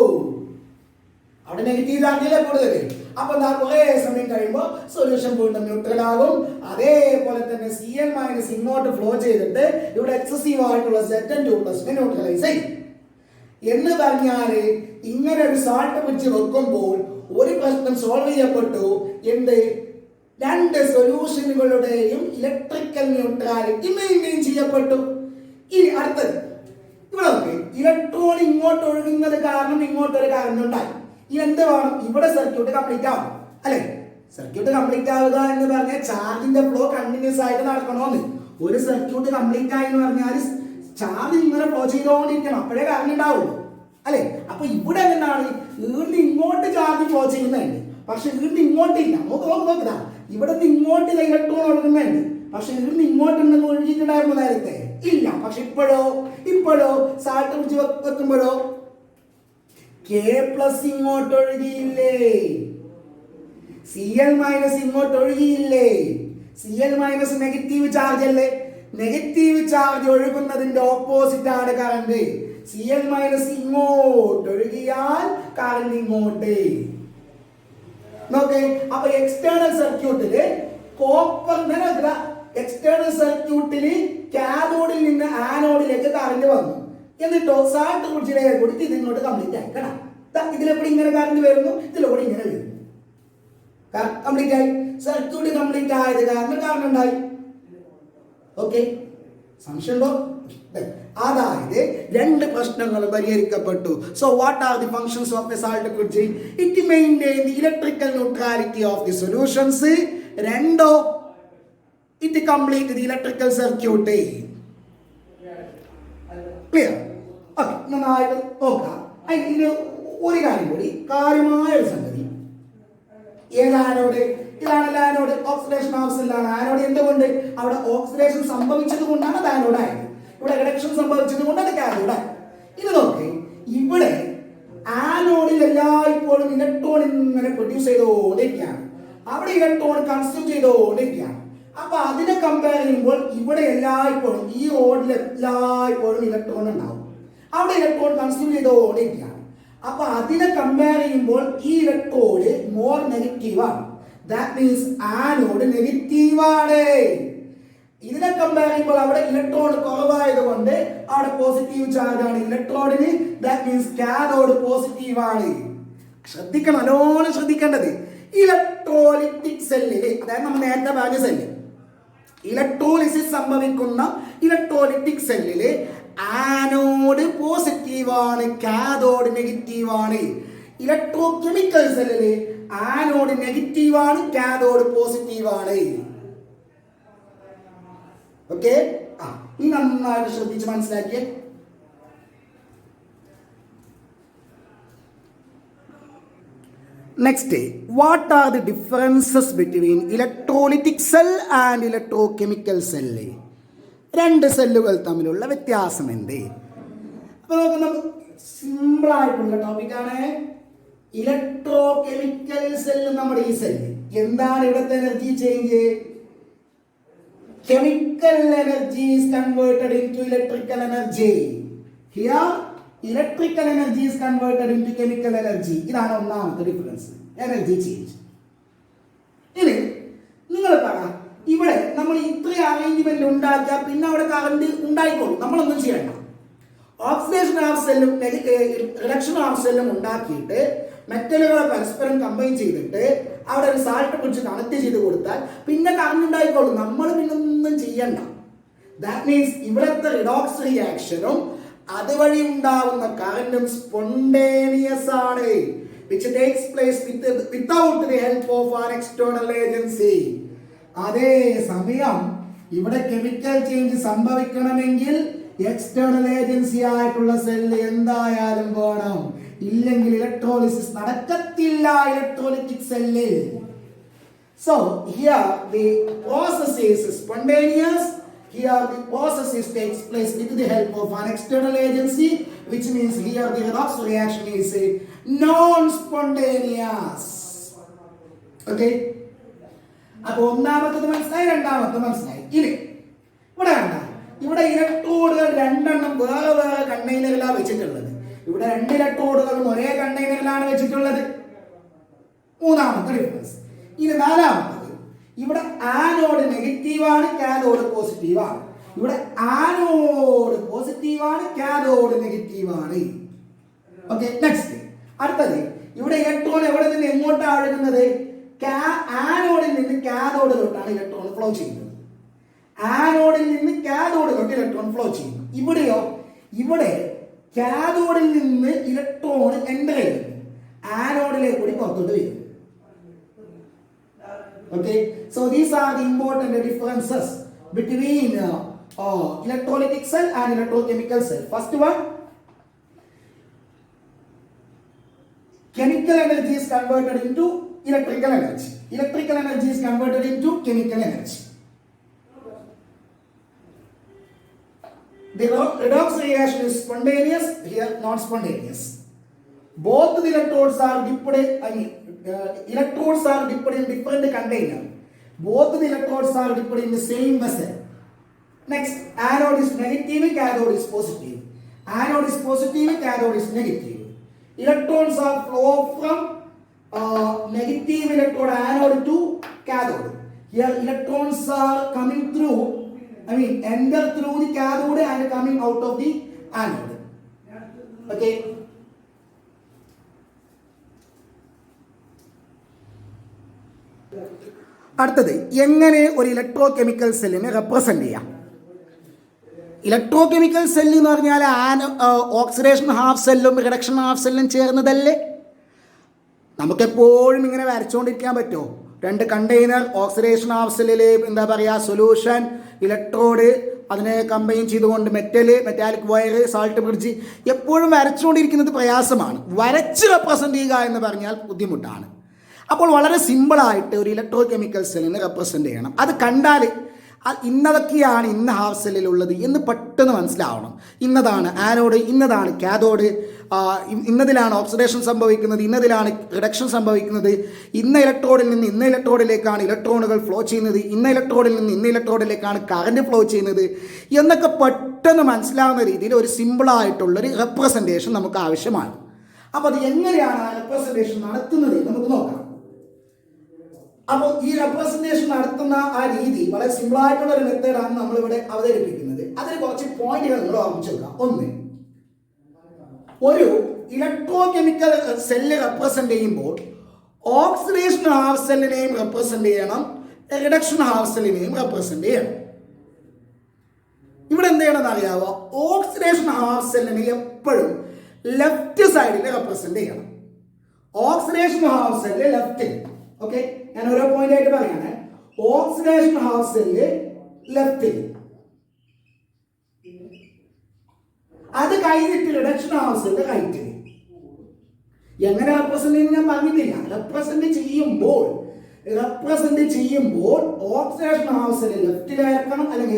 അവിടെ നെഗറ്റീവ് ചാർജിലെ കൂടുതൽ. അപ്പൊ കുറെ സമയം കഴിയുമ്പോൾ സൊല്യൂഷൻ വീണ്ടും ന്യൂട്രൽ ആകും. അതേപോലെ തന്നെ Cl- ഇങ്ങോട്ട് ഫ്ലോ ചെയ്തിട്ട് ഇവിടെ എക്സസീവ് ആയിട്ടുള്ള Zn2+ ന്യൂട്രലൈസ് ചെയ്യും. എന്ന് പറഞ്ഞാല് ഇങ്ങനെ ഒരു സാൾട്ട് പിടിച്ച് വെക്കുമ്പോൾ ഒരു പ്രശ്നം സോൾവ് ചെയ്യപ്പെട്ടു. എന്ത്? രണ്ട് സൊല്യൂഷനുകളുടെയും ഇലക്ട്രിക്കൽ ന്യൂട്രാലിറ്റി മെയിൻറ്റെയിൻ ചെയ്യപ്പെട്ടു. ഇനി അടുത്തത് ഇവിടെ നോക്ക്, ഇലക്ട്രോൺ ഇങ്ങോട്ട് ഒഴുകുന്നത് കാരണം ഇങ്ങോട്ടൊരു കറന്റ് ഉണ്ടായി. ഇനി എന്ത് വേണം? ഇവിടെ സർക്യൂട്ട് കംപ്ലീറ്റ് ആവും അല്ലെ? സർക്യൂട്ട് കംപ്ലീറ്റ് ആവുക എന്ന് പറഞ്ഞാൽ ചാർജിന്റെ ഫ്ലോ കണ്ടിന്യൂസ് ആയിട്ട് നടക്കണമെന്ന്. ഒരു സർക്യൂട്ട് കംപ്ലീറ്റ് ആയി എന്ന് പറഞ്ഞാൽ ചാർജ് ഇങ്ങനെ ഫ്ലോ ചെയ്തുകൊണ്ടിരിക്കണം, അപ്പോഴേ കറന്റ് ഉണ്ടാവുള്ളൂ അല്ലെ? അപ്പൊ ഇവിടെ എന്താണ്, വീണ്ടും ഇങ്ങോട്ട് ചാർജ് ഫ്ലോ ചെയ്യുന്നുണ്ട്, പക്ഷെ വീണ്ടും ഇങ്ങോട്ടില്ല. നോക്കുക, ഇവിടെ നിന്ന് ഇങ്ങോട്ട് ഇലക്ട്രോൺ ഒഴുകുന്നുണ്ട്, പക്ഷെ വീണ്ടും ഇങ്ങോട്ടുണ്ടെന്ന് ഒഴുകിയിട്ടുണ്ടായിരുന്നു നേരത്തെ ഇല്ല. പക്ഷെ ഇപ്പോഴോ സാൾട്ട് പിടിച്ച് വെക്കുമ്പോഴോ K+ ഇങ്ങോട്ട് ഒഴുകിയില്ലേ, Cl- ഇങ്ങോട്ട് ഒഴുകിയില്ലേ. Cl- നെഗറ്റീവ് ചാർജ് അല്ലേ? നെഗറ്റീവ് ചാർജ് ഒഴുകുന്നതിന്റെ ഓപ്പോസിറ്റ് ആണ് കറണ്ട്. Cl- ഇങ്ങോട്ട് ഒഴുകിയാൽ കറണ്ട് ഇങ്ങോട്ട്. നോക്കേ, അപ്പൊ എക്സ്റ്റേണൽ സർക്യൂട്ടില് എക്സ്റ്റേണൽ സർക്യൂട്ടില് കാഥോഡിൽ നിന്ന് ആനോഡിലേക്ക് കറണ്ട് വന്നു. എന്നിട്ടോ സാൾട്ട് കുടിച്ചിലേക്ക് കൊടുത്ത് ഇതിങ്ങോട്ട് കംപ്ലീറ്റ് ആയി. കേട്ടാ, ഇതിലെക്കൂടി ഇങ്ങനെ കറണ്ട് വരുന്നു, ഇതിലൂടെ ഇങ്ങനെ വരുന്നു. കംപ്ലീറ്റ് ആയി. സർക്യൂട്ട് കംപ്ലീറ്റ് ആയത് കാരണം കറണ്ട് ഉണ്ടായി. ഓക്കെ, സംശയമുണ്ടോ? അതായത് രണ്ട് പ്രശ്നങ്ങൾ പരിഹരിക്കപ്പെട്ടു. So what are the functions of a salt bridge? It maintain the electrical neutrality of the solutions. രണ്ടോ, it complete the electrical circuit. Clear? Okay, നന്നായിട്ട് നോക്കാം. ഇതിന് ഒരു കാര്യം കൂടി, കാര്യമായ ഒരു സംഗതി. ഏതാനോട്? ഇതാണ് ആനോഡ്. Oxidation ആവശ്യമില്ലാണ് anode. എന്തുകൊണ്ട്? അവിടെ ഓക്സിഡേഷൻ സംഭവിച്ചത് കൊണ്ടാണ് അത് ആനോഡായത്. ഇവിടെ റിഡക്ഷൻ സംഭവിച്ചത് കൊണ്ട് അത് കാഥോഡായി. ഇത് നോക്കി, ഇവിടെ ആനോഡിൽ എല്ലായ്പ്പോഴും ഇലക്ട്രോൺ ഇങ്ങനെ പ്രൊഡ്യൂസ് ചെയ്തുകൊണ്ടിരിക്കുകയാണ്, അവിടെ ഇലക്ട്രോൺ കൺസ്യൂം ചെയ്തുകൊണ്ടിരിക്കുകയാണ്. അപ്പൊ അതിനെ കമ്പയർ ചെയ്യുമ്പോൾ ഇവിടെ എല്ലായ്പ്പോഴും ഈ റോഡിൽ എല്ലായ്പ്പോഴും ഇലക്ട്രോൺ ഉണ്ടാവും, അവിടെ ഇലക്ട്രോൺ കൺസ്യൂം ചെയ്തുകൊണ്ടിരിക്കുകയാണ്. അപ്പൊ അതിനെ കമ്പയർ ചെയ്യുമ്പോൾ ഈ ഇലക്ട്രോഡ് മോർ നെഗറ്റീവ് ആണ്. ദാറ്റ് മീൻസ് ആനോഡ് നെഗറ്റീവ് ആണ്. ഇതിനെ കമ്പയർ ചെയ്യുമ്പോൾ അവിടെ ഇലക്ട്രോൺ കുറവായതുകൊണ്ട് അവിടെ പോസിറ്റീവ് ചാർജ് ആണ് ഇലക്ട്രോണിന്. ദാറ്റ് മീൻസ് കാഥോഡ് പോസിറ്റീവ് ആണ്. ശ്രദ്ധിക്കണം, നല്ലോണം ശ്രദ്ധിക്കേണ്ടത്. ഇലക്ട്രോലിറ്റിക് സെല്ലില്, അതായത് നമ്മൾ നേരത്തെ പറഞ്ഞ സെല്ല്, ഇലക്ട്രോളിസിസ് സംഭവിക്കുന്ന ഇലക്ട്രോലിറ്റിക് സെല്ലില് ആനോഡ് പോസിറ്റീവ് ആണ്, കാഥോഡ് നെഗറ്റീവ് ആണ്. ഇലക്ട്രോ കെമിക്കൽ സെല്ലില് ആനോഡ് നെഗറ്റീവ് ആണ്, കാഥോഡ് പോസിറ്റീവ് ആണ്. ഓക്കെ, ഈ നന്നായിട്ട് ശ്രദ്ധിച്ച് മനസ്സിലാക്കിയേ. Next, what are the differences between electrolytic cell and electrochemical cell? രണ്ട് സെല്ലുകൾ തമ്മിലുള്ള വ്യത്യാസം എന്ത്? അപ്പൊ നോക്കുന്നത് സിമ്പിൾ ആയിട്ടുള്ള ടോപ്പിക്കാണ്. ഇലക്ട്രോകെമിക്കൽ സെല്ല്, നമ്മുടെ ഈ സെല്ല് എന്താണ്? ഇവിടുത്തെ energy change. Chemical energy is converted into electrical energy. Here, electrical energy is converted into chemical energy. ഇതാണ് ഒന്നാമത്തെ ഡിഫറൻസ്, എനർജി ചേഞ്ച്. ഇനി നിങ്ങൾ പറയാം, ഇവിടെ നമ്മൾ ഇത്രയും അറേഞ്ച്മെന്റ് ഉണ്ടാക്കിയാൽ പിന്നെ അവിടെ കറണ്ട് ഉണ്ടായിക്കോളും, നമ്മളൊന്നും ചെയ്യണ്ട. ഓക്സിഡേഷൻ ഹാഫ് സെല്ലും റിഡക്ഷൻ ഹാഫ് സെല്ലും ഉണ്ടാക്കിയിട്ട് മെറ്റലുകളെ പരസ്പരം കമ്പൈൻ ചെയ്തിട്ട് അവിടെ ഒരു സാൾട്ട് പിടിച്ച് കണക്ട് ചെയ്ത് കൊടുത്താൽ പിന്നെ കറണ്ട് ഉണ്ടായിക്കോളും, നമ്മൾ പിന്നെ ഒന്നും ചെയ്യണ്ട. ദാറ്റ് മീൻസ് ഇവിടുത്തെ റിഡോക്സ് റിയാക്ഷനും അതുവഴി ഉണ്ടാവുന്ന കറണ്ടും സ്പോണ്ടേനിയസ് ആണ്, which takes place without the help of an external agency. അതേ സമയം ഇവിടെ കെമിക്കൽ ചേഞ്ച് സംഭവിക്കണമെങ്കിൽ എക്സ്റ്റേണൽ ഏജൻസി ആയിട്ടുള്ള സെല്ല് എന്തായാലും വേണം, ഇല്ലെങ്കിൽ ഇലക്ട്രോളിസിസ് നടക്കത്തില്ല ഇലക്ട്രോലൈറ്റിക് സെല്ലിൽ. So here the process is spontaneous. Here the process takes place with the help of an external agency, which means here the redox reaction is non-spontaneous. Okay? അപ്പോൾ ഒന്നാമത്തത് മനസ്സിലായി, രണ്ടാമത്തെ മനസ്സിലായി. ഇനി ഇവിടെ കണ്ട, ഇവിടെ ഇലക്ട്രോഡുകൾ രണ്ടെണ്ണം വേറെ വേറെ കണ്ടെയ്നറിലാണ് വെച്ചിട്ടുള്ളത്. ഇവിടെ 2 ഇലക്ട്രോഡുകളും ഒരേ കണ്ടെയ്നറിലാണ് വെച്ചിട്ടുള്ളത്. മൂന്നാമത്തെ ഡിഫറൻസ്. ഇനി നാലാമത്തത്, ഇവിടെ ആനോഡ് നെഗറ്റീവാണ്, കാഥോഡ് പോസിറ്റീവാണ്. ഇവിടെ ആനോഡ് പോസിറ്റീവാണ്, കാഥോഡ് നെഗറ്റീവാണ്. Okay, next. അടുത്തത്, ഇവിടെ ഇലക്ട്രോൺ എവിടെ നിന്ന് എങ്ങോട്ടാണ് ഒഴുകുന്നത്? ആനോഡിൽ നിന്ന് കാഥോഡിലോട്ടാണ് ഇലക്ട്രോൺ ഫ്ലോ ചെയ്യുന്നത്. ആനോഡിൽ നിന്ന് കാഥോഡിലോട്ട് ഇലക്ട്രോൺ ഫ്ലോ ചെയ്യുന്നു. ഇവിടെയോ, ഇവിടെ കാഥോഡിൽ നിന്ന് ഇലക്ട്രോൺ എൻ്റർ ചെയ്യുന്നു, ആനോഡിലേക്ക് കൂടി പുറത്തോട്ട് വരുന്നു. Okay, so these are the important differences between electrolytic cell and electrochemical cell. First one, chemical energy is converted into electrical energy. Electrical energy is converted into chemical energy. The redox reaction is spontaneous, here not spontaneous. Both the electrodes are dipped, electrodes are dipped in different container. Both the electrodes are dipped in the same vessel. Next, anode is negative, cathode is positive. Anode is positive, cathode is negative. Electrons are flow from negative electrode anode to cathode. Here electrons are coming through, enter through the cathode and coming out of the anode. Okay. അടുത്തത്, എങ്ങനെ ഒരു ഇലക്ട്രോ കെമിക്കൽ സെല്ലിനെ റെപ്രസെന്റ് ചെയ്യാം? ഇലക്ട്രോ കെമിക്കൽ സെല്ല് എന്ന് പറഞ്ഞാൽ ഓക്സിഡേഷൻ ഹാഫ് സെല്ലും റിഡക്ഷൻ ഹാഫ് സെല്ലും ചേർന്നതല്ലേ? നമുക്കെപ്പോഴും ഇങ്ങനെ വരച്ചുകൊണ്ടിരിക്കാൻ പറ്റുമോ? 2 കണ്ടെയ്നർ, ഓക്സിഡേഷൻ ഹാഫ് സെല്ലിൽ എന്താ പറയുക, സൊല്യൂഷൻ, ഇലക്ട്രോഡ്, അതിനെ കമ്പൈൻ ചെയ്തുകൊണ്ട് മെറ്റാലിക് വയർ, സാൾട്ട് ബ്രിഡ്ജ്, എപ്പോഴും വരച്ചുകൊണ്ടിരിക്കുന്നത് പ്രയാസമാണ്. വരച്ച് റെപ്രസെന്റ് ചെയ്യുക എന്ന് പറഞ്ഞാൽ ബുദ്ധിമുട്ടാണ്. അപ്പോൾ വളരെ സിമ്പിളായിട്ട് ഒരു ഇലക്ട്രോ കെമിക്കൽ സെല്ലിനെ റെപ്രസെൻ്റ് ചെയ്യണം. അത് കണ്ടാൽ ഇന്നതൊക്കെയാണ് ഇന്ന ഹാഫ് സെല്ലിലുള്ളത് എന്ന് പെട്ടെന്ന് മനസ്സിലാവണം. ഇന്നതാണ് ആനോഡ്, ഇന്നതാണ് കാഥോഡ്, ഇന്നതിലാണ് ഓക്സിഡേഷൻ സംഭവിക്കുന്നത്, ഇന്നതിലാണ് റിഡക്ഷൻ സംഭവിക്കുന്നത്, ഇന്ന ഇലക്ട്രോഡിൽ നിന്ന് ഇന്ന ഇലക്ട്രോഡിലേക്കാണ് ഇലക്ട്രോണുകൾ ഫ്ലോ ചെയ്യുന്നത്, ഇന്ന ഇലക്ട്രോഡിൽ നിന്ന് ഇന്ന ഇലക്ട്രോഡിലേക്കാണ് കറണ്ട് ഫ്ലോ ചെയ്യുന്നത് എന്നൊക്കെ പെട്ടെന്ന് മനസ്സിലാവുന്ന രീതിയിൽ ഒരു സിമ്പിളായിട്ടുള്ളൊരു റെപ്രസെൻറ്റേഷൻ നമുക്ക് ആവശ്യമാണ്. അപ്പോൾ അത് എങ്ങനെയാണ് ആ റെപ്രസെൻറ്റേഷൻ നടത്തുന്നത് നമുക്ക് നോക്കാം. അപ്പോൾ ഈ റെപ്രസെന്റേഷൻ നടത്തുന്ന ആ രീതി വളരെ സിമ്പിൾ ആയിട്ടുള്ള ഒരു മെത്തേഡാണ് നമ്മളിവിടെ അവതരിപ്പിക്കുന്നത്. അതിന് കുറച്ച് പോയിന്റുകൾ നിങ്ങൾ ഓർമ്മിച്ചു വെക്കാം. ഒന്ന്, ഒരു ഇലക്ട്രോ കെമിക്കൽ സെല്ല് റെപ്രസെന്റ് ചെയ്യുമ്പോൾ ഓക്സിഡേഷൻ ഹാഫ് സെല്ലിനെയും റെപ്രസെന്റ് ചെയ്യണം, റിഡക്ഷൻ ഹാഫ് സെല്ലിനെയും റെപ്രസെന്റ് ചെയ്യണം. ഇവിടെ എന്ത് ചെയ്യണമെന്ന് അറിയാവോ? ഓക്സിഡേഷൻ ഹാഫ് സെല്ലിനെ എപ്പോഴും ലെഫ്റ്റ് സൈഡിൽ റെപ്രസെന്റ് ചെയ്യണം. ഓക്സിഡേഷൻ ഹാഫ് സെല്ല് ലെഫ്റ്റിൽ. ഓക്കെ, ഞാൻ ഓരോ പോയിന്റ് ആയിട്ട് പറയാണ്. ഓക്സിഡേഷൻ ഹാഫ് സെല്ല് ലെഫ്റ്റിൽ, അത് കഴിഞ്ഞിട്ട് റിഡക്ഷൻ ഹാഫ് സെല്ല് റൈറ്റിൽ. എങ്ങനെ റെപ്രസെന്റ് ചെയ്യുന്നത് ഞാൻ പറഞ്ഞിട്ടില്ല. റെപ്രസെന്റ് ചെയ്യുമ്പോൾ ഓക്സിഡേഷൻ ഹാഫ് സെല്ല് ലെഫ്റ്റിലായിരിക്കണം, അല്ലെങ്കിൽ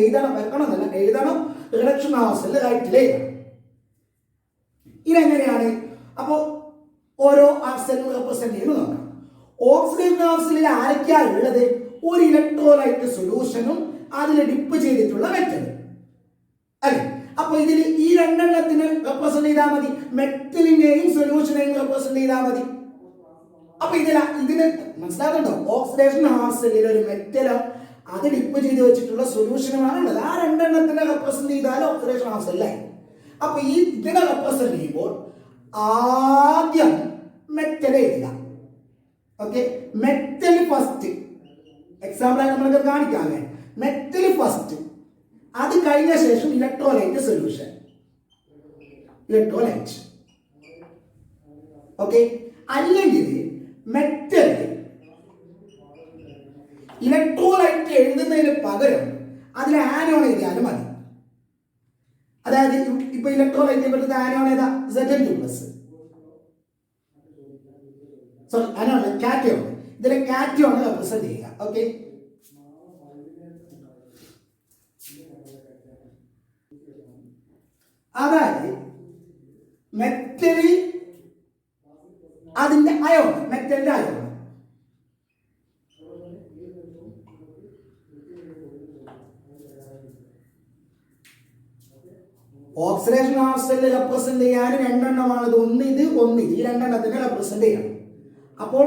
എഴുതണം റിഡക്ഷൻ ഹാഫ് സെല്ല് റൈറ്റിലേക്കണം. ഇതെങ്ങനെയാണ്? അപ്പോൾ ഓരോ ഹാഫ് സെല്ലും റെപ്രസെന്റ് ചെയ്യുന്നത് നോക്കാം. ഓക്സിഡേഷൻ ഹാഫ് സെല്ലിൽ ആരൊക്കെയാണ് ഉള്ളത്? ഒരു ഇലക്ട്രോലൈറ്റ് സൊല്യൂഷനും അതിൽ ഡിപ്പ് ചെയ്തിട്ടുള്ള മെറ്റൽ അല്ലെ? അപ്പൊ ഇതിൽ ഈ 2 എണ്ണത്തിന് റെപ്രസെന്റ് ചെയ്താൽ മതി, മെറ്റലിനെയും സൊല്യൂഷനെയും റെപ്രസെന്റ് ചെയ്താൽ മതി. അപ്പൊ ഇതിന് മനസ്സിലാകുന്നുണ്ടോ? ഓക്സിഡേഷൻ ഹാഫ് സെല്ലിൽ ഒരു മെറ്റലോ അത് ഡിപ്പ് ചെയ്ത് വെച്ചിട്ടുള്ള സൊല്യൂഷനുമാണ് ഉള്ളത്. ആ 2 എണ്ണത്തിനെ റെപ്രസെന്റ് ചെയ്താൽ ഓക്സിഡേഷൻ ഹാഫ് സെല്ലായി. അപ്പൊ ഈ ഇതിനെ റെപ്രസെന്റ് ചെയ്യുമ്പോൾ ആദ്യം മെറ്റൽ എഴുതുക. Okay, metal first. എക്സാമ്പിൾ നമ്മൾക്ക് കാണിക്കാമേ. മെറ്റൽ ഫസ്റ്റ്, അത് കഴിഞ്ഞ ശേഷം ഇലക്ട്രോലൈറ്റ് സൊല്യൂഷൻ, ഇലക്ട്രോലൈറ്റ്. ഓക്കെ, അല്ലെങ്കിൽ മെറ്റൽ ഇലക്ട്രോലൈറ്റ് എഴുതുന്നതിന് പകരം അതിൽ ആനോൺ എഴുതിയാലും മതി. അതായത് ഇപ്പൊ ഇലക്ട്രോലൈറ്റിനെ പറ്റി ആനോൺ ഏതാ Zn2+. Sorry anion cation. ഇതിലെ കാറ്റയോൺ റെപ്രസെന്റ് ചെയ്യുക. ഓക്കെ, അതായത് മെറ്റല് അതിന്റെ അയോൺ, മെറ്റലിന്റെ ion. Oxidation half cell represent ചെയ്യാൻ രണ്ടെണ്ണമാണ്. ഒന്ന് ഇത്, ഒന്ന് ഇത്. ഈ രണ്ടെണ്ണത്തിനെ റെപ്രസെന്റ് ചെയ്യണം. അപ്പോൾ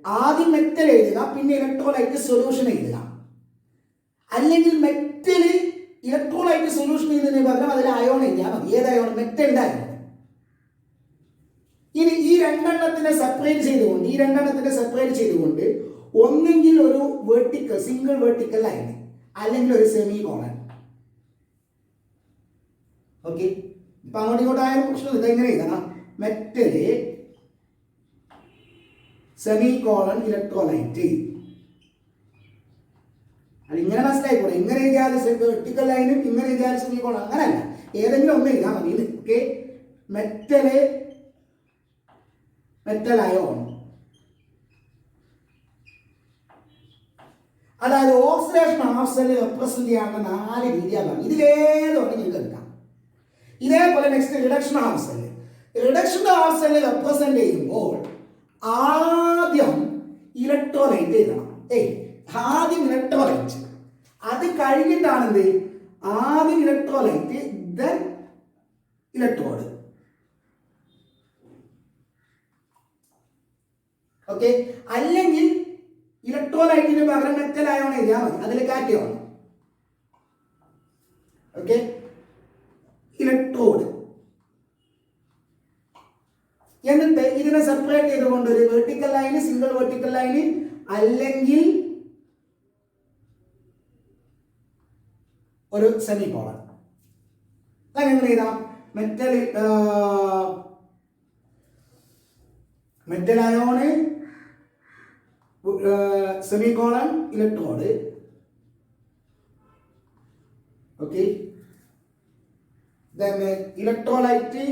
ആദ്യം മെറ്റൽ എഴുതുക, പിന്നെ ഇലക്ട്രോലൈറ്റ് സൊല്യൂഷൻ എഴുതുക. അല്ലെങ്കിൽ മെറ്റല് ഇലക്ട്രോലൈറ്റ് സൊല്യൂഷൻ എഴുതുന്നതിന് പകരം അതിൽ അയോൺ എഴുതിയാൽ മതി. ഏത് അയോൺ? മെറ്റലിന്റെ അയോൺ. ഇനി ഈ രണ്ടെണ്ണത്തിനെ സെപ്പറേറ്റ് ചെയ്തുകൊണ്ട് ഒന്നെങ്കിൽ ഒരു വെർട്ടിക്കൽ, സിംഗിൾ വെർട്ടിക്കൽ ലൈൻ, അല്ലെങ്കിൽ ഒരു സെമി കോളൻ. ഓക്കെ, ഇപ്പൊ അങ്ങോട്ട് ഇങ്ങോട്ടായാലും പ്രശ്നം. ഇതെങ്ങനെ എഴുതണം? Metal semi colon electrolyte. അത് ഇങ്ങനെ മനസ്സിലായിക്കോട്ടെ. ഇങ്ങനെ എഴുതിയാൽ വെർട്ടിക്കൽ ലൈനും ഇങ്ങനെ എഴുതിയാൽ സെമി കോളൻ, അങ്ങനല്ല. ഏതെങ്കിലും ഒന്ന് എഴുതാൽ മതി. Okay, metal ion. അതായത് ഓക്സിഡേഷൻ ഹാഫ് സെല്ല് റെപ്രസെന്റ് ചെയ്യാനുള്ള 4 രീതിയാണ്. ഇതിലേതൊന്നും നിങ്ങൾക്ക് എടുക്കാം. ഇതേപോലെ next reduction half cell. Reduction half cell represent ചെയ്യുമ്പോൾ ആദ്യം ഇലക്ട്രോലൈറ്റ് എഴുതണം. ആദ്യം ഇലക്ട്രോലൈറ്റ്, അത് കഴിഞ്ഞിട്ടാണ് എന്ത്? ആദ്യം ഇലക്ട്രോലൈറ്റ്, ദെൻ ഇലക്ട്രോഡ്. ഓക്കെ, അല്ലെങ്കിൽ ഇലക്ട്രോലൈറ്റിന് പകരം മെറ്റൽ അയോൺ എഴുതിയാൽ മതി. അതിൽ കാറ്റയോൺ. Okay, electrode. എന്നിട്ട് ഇതിനെ സെപ്പറേറ്റ് ചെയ്തുകൊണ്ട് ഒരു vertical line, single vertical line, അല്ലെങ്കിൽ ഒരു സെമി കോളൻ. അങ്ങനെ എഴുതാം. Metal ion, semicolon, electrode. Okay, then electrolyte,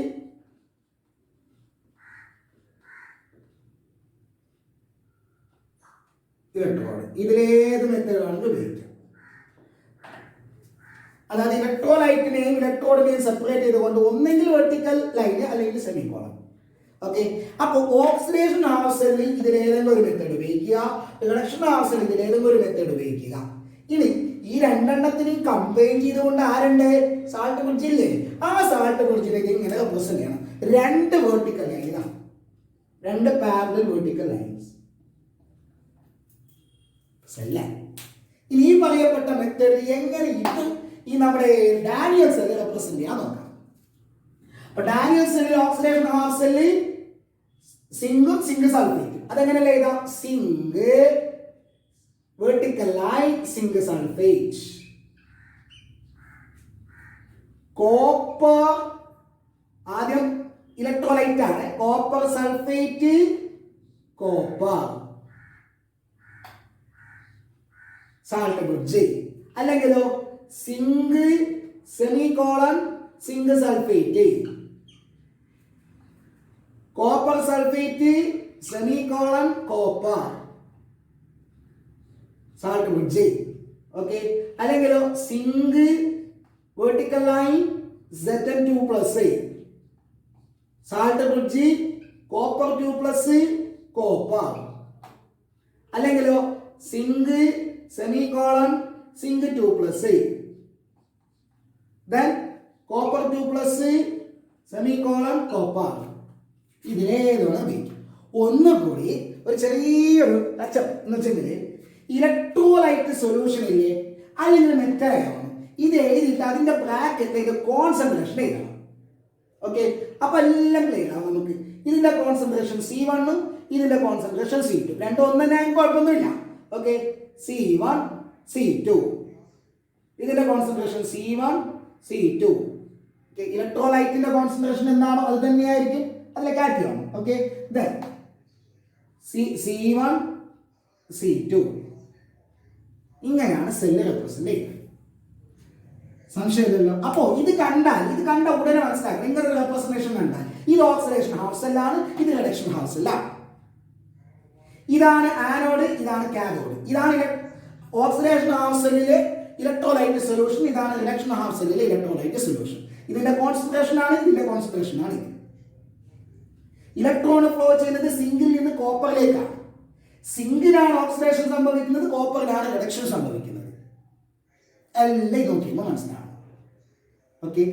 electrode. ഇതിലേത് മെത്തേഡാണ് ഉപയോഗിക്കുക. അതായത് ഇലക്ട്രോലൈറ്റിനെയും ഇലക്ട്രോഡിനെയും സെപ്പറേറ്റ് ചെയ്തുകൊണ്ട് ഒന്നെങ്കിൽ വെർട്ടിക്കൽ ലൈന്, അല്ലെങ്കിൽ സെമി കോളൻ. ഓക്കെ, അപ്പോൾ ഓക്സിഡേഷൻ ഹാഫ് സെല്ലിൽ ഇതിലേതെങ്കിലും ഒരു മെത്തേഡ് ഉപയോഗിക്കുക, റിഡക്ഷൻ ഹാഫ് സെല്ലിൽ ഇതിലേതെങ്കിലും ഒരു മെത്തേഡ് ഉപയോഗിക്കുക. ഇനി ഈ രണ്ടെണ്ണത്തിനെയും കമ്പൈൻ ചെയ്തുകൊണ്ട് ആരുണ്ട്? സാൾട്ട് ബ്രിഡ്ജ് ഇല്ലേ? ആ സാൾട്ട് ബ്രിഡ്ജിലേക്ക് ഇങ്ങനെ റെപ്രസെന്റ് ചെയ്യണം. 2 vertical line, 2 parallel vertical lines. ഇനി ഈ പറയപ്പെട്ട മെത്തേഡ് എങ്ങനെ ഇത് ഈ നമ്മുടെ ഡാനിയൽ സെല്ല് റെപ്രസെന്റ് ചെയ്യാൻ നോക്കാം. അപ്പൊ ഡാനിയൽ സെല്ലിൽ ഓക്സിഡേഷൻ ഹാഫ് സെല്ല് സിങ്കും സിങ്ക് സൾഫേറ്റും. അതെങ്ങനെയല്ലേ എഴുതാം? Zinc vertical line, zinc sulphate. Copper ആദ്യം ഇലക്ട്രോലൈറ്റ് ആണ്. Copper sulphate, copper salt bridge. അല്ലെങ്കിലോ zinc semicolon zinc sulphate, copper sulphate semicolon copper salt bridge. Okay, അല്ലെങ്കിലോ zinc vertical line Zn2+, salt bridge copper 2+ copper. അല്ലെങ്കിലോ zinc semicolon zinc 2+, then copper 2+ semicolon copper. ഇതിലേതാണ് ഉപയോഗിക്കും. ഒന്നുകൂടി ഒരു ചെറിയൊരു ടച്ചപ്പ് എന്ന് വെച്ചെങ്കിൽ ഇലക്ട്രോലൈറ്റ് സൊല്യൂഷൻ ഇല്ലേ, അല്ലെങ്കിൽ മെറ്റൽ അയോൺ, ഇത് എഴുതിയിട്ട് അതിന്റെ ബ്രാക്കറ്റിലേക്ക് കോൺസെൻട്രേഷൻ എഴുതണം. ഓക്കെ, അപ്പൊ എല്ലാം ക്ലിയർ ആവും നമുക്ക്. ഇതിന്റെ കോൺസെൻട്രേഷൻ C1, ഇതിന്റെ കോൺസെൻട്രേഷൻ C2. രണ്ടും ഒന്ന് തന്നെ കുഴപ്പമൊന്നുമില്ല. ഓക്കെ, C1 C2, ഇതിന്റെ കോൺസെൻട്രേഷൻ C1 C2. ഇലക്ട്രോലൈറ്റിന്റെ കോൺസെൻട്രേഷൻ എന്താണോ അത് തന്നെയായിരിക്കും അതിലെ കാറ്റയോൺ. Okay, C1 C2. ഇങ്ങനെയാണ് സെല്ല് റെപ്രസെന്റ് ചെയ്യുന്നത്. സംശയമില്ലല്ലോ. അപ്പോ ഇത് കണ്ട ഉടനെ മനസ്സിലാക്കുക. ഇങ്ങനെ ഒരു റെപ്രസെന്റേഷൻ കണ്ടാൽ ഇത് ഓക്സിഡേഷൻ ഹൗസ് സെല്ലാണ്, ഇത് റിഡക്ഷൻ ഹൗസ് സെല്ലാണ്. ഇതാണ് ആനോഡ്, ഇതാണ് കാഥോഡ്. ഇതാണ് ഓക്സിഡേഷൻ ഹൗസ് സെല്ലിലെ ഇലക്ട്രോലൈറ്റ് സൊല്യൂഷൻ, ഇതാണ് റിഡക്ഷൻ ഹൗസ് സെല്ലിലെ ഇലക്ട്രോലൈറ്റ് സൊല്യൂഷൻ. ഇതിന്റെ കോൺസെൻട്രേഷൻ ആണ്, ഇതിന്റെ കോൺസെൻട്രേഷൻ ആണ് ഇത്. ഇലക്ട്രോൺ ഫ്ലോ ചെയ്യുന്നത് സിങ്കിൽ നിന്ന് കോപ്പറിലേക്കാണ്. സിങ്കിലാണ് ഓക്സിഡേഷൻ സംഭവിക്കുന്നത്, കോപ്പറിലാണ് റിഡക്ഷൻ സംഭവിക്കുന്നത്. എല്ലാം നോക്കിയുമ്പോൾ മനസ്സിലാവും. ഓക്കെ.